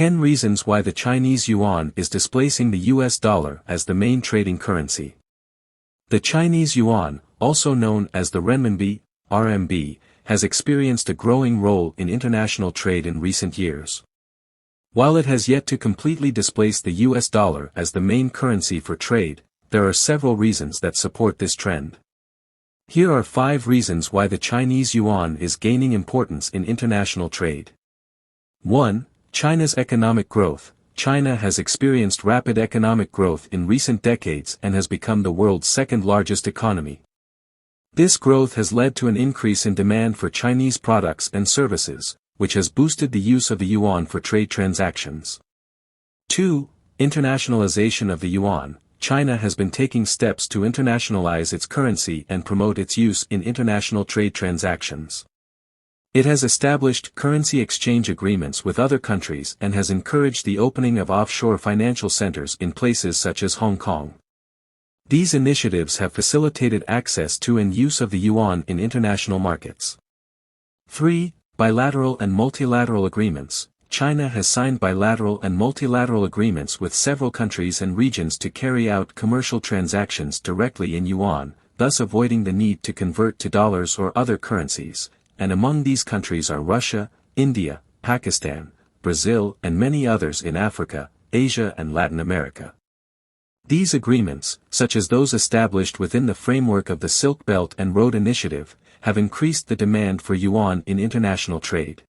10 reasons why the Chinese yuan is displacing the US dollar as the main trading currency. The Chinese yuan, also known as the renminbi, RMB, has experienced a growing role in international trade in recent years. While it has yet to completely displace the US dollar as the main currency for trade, there are several reasons that support this trend. Here are 5 reasons why the Chinese yuan is gaining importance in international trade. 1. China's economic growth. China has experienced rapid economic growth in recent decades and has become the world's second-largest economy. This growth has led to an increase in demand for Chinese products and services, which has boosted the use of the yuan for trade transactions. 2. Internationalization of the yuan. China has been taking steps to internationalize its currency and promote its use in international trade transactions. It has established currency exchange agreements with other countries and has encouraged the opening of offshore financial centers in places such as Hong Kong. These initiatives have facilitated access to and use of the yuan in international markets. 3. Bilateral and multilateral agreements. China has signed bilateral and multilateral agreements with several countries and regions to carry out commercial transactions directly in yuan, thus avoiding the need to convert to dollars or other currencies, and among these countries are Russia, India, Pakistan, Brazil and many others in Africa, Asia and Latin America. These agreements, such as those established within the framework of the Silk Belt and Road Initiative, have increased the demand for yuan in international trade.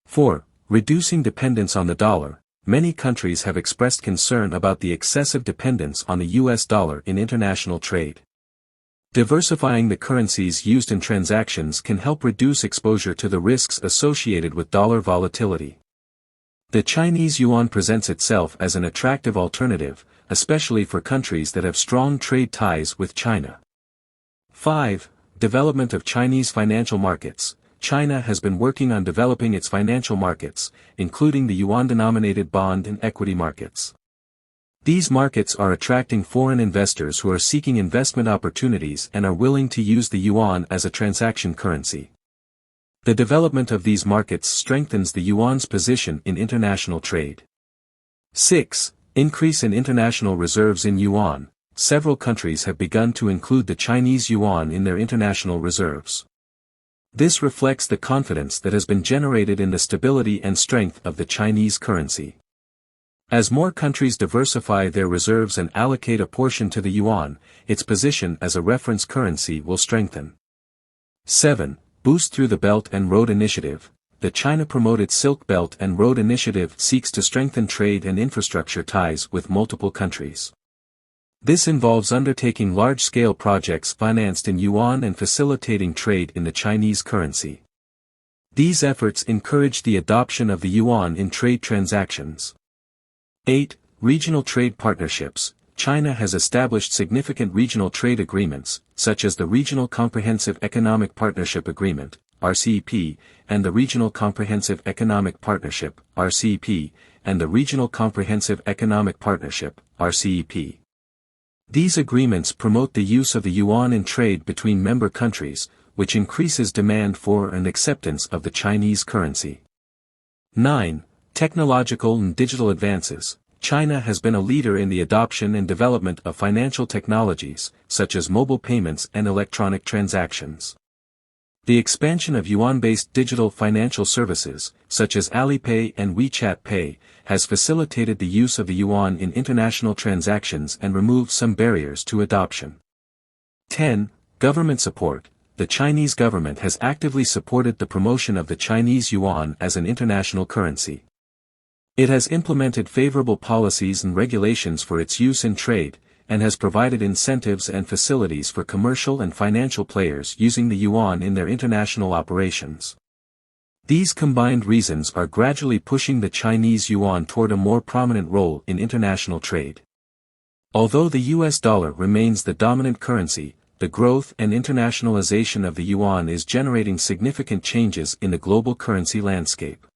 4. Reducing dependence on the dollar. Many countries have expressed concern about the excessive dependence on the US dollar in international trade. Diversifying the currencies used in transactions can help reduce exposure to the risks associated with dollar volatility. The Chinese yuan presents itself as an attractive alternative, especially for countries that have strong trade ties with China. 5. Development of Chinese financial markets. China has been working on developing its financial markets, including the yuan-denominated bond and equity markets. These markets are attracting foreign investors who are seeking investment opportunities and are willing to use the yuan as a transaction currency. The development of these markets strengthens the yuan's position in international trade. 6. Increase in international reserves in yuan. Several countries have begun to include the Chinese yuan in their international reserves. This reflects the confidence that has been generated in the stability and strength of the Chinese currency. As more countries diversify their reserves and allocate a portion to the yuan, its position as a reference currency will strengthen. 7. Boost through the Belt and Road Initiative. The China-promoted Silk Belt and Road Initiative seeks to strengthen trade and infrastructure ties with multiple countries. This involves undertaking large-scale projects financed in yuan and facilitating trade in the Chinese currency. These efforts encourage the adoption of the yuan in trade transactions. 8. Regional trade partnerships. China has established significant regional trade agreements, such as the Regional Comprehensive Economic Partnership Agreement, RCEP, and the Regional Comprehensive Economic Partnership, RCEP, and the Regional Comprehensive Economic Partnership, RCEP. These agreements promote the use of the yuan in trade between member countries, which increases demand for and acceptance of the Chinese currency. 9. Technological and digital advances. China has been a leader in the adoption and development of financial technologies, such as mobile payments and electronic transactions. The expansion of yuan-based digital financial services, such as Alipay and WeChat Pay, has facilitated the use of the yuan in international transactions and removed some barriers to adoption. 10. Government support. The Chinese government has actively supported the promotion of the Chinese yuan as an international currency. It has implemented favorable policies and regulations for its use in trade, and has provided incentives and facilities for commercial and financial players using the yuan in their international operations. These combined reasons are gradually pushing the Chinese yuan toward a more prominent role in international trade. Although the US dollar remains the dominant currency, the growth and internationalization of the yuan is generating significant changes in the global currency landscape.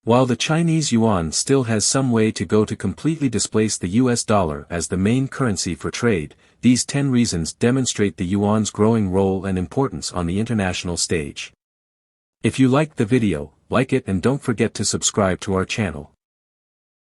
While the Chinese yuan still has some way to go to completely displace the US dollar as the main currency for trade, these 10 reasons demonstrate the yuan's growing role and importance on the international stage. If you liked the video, like it and don't forget to subscribe to our channel.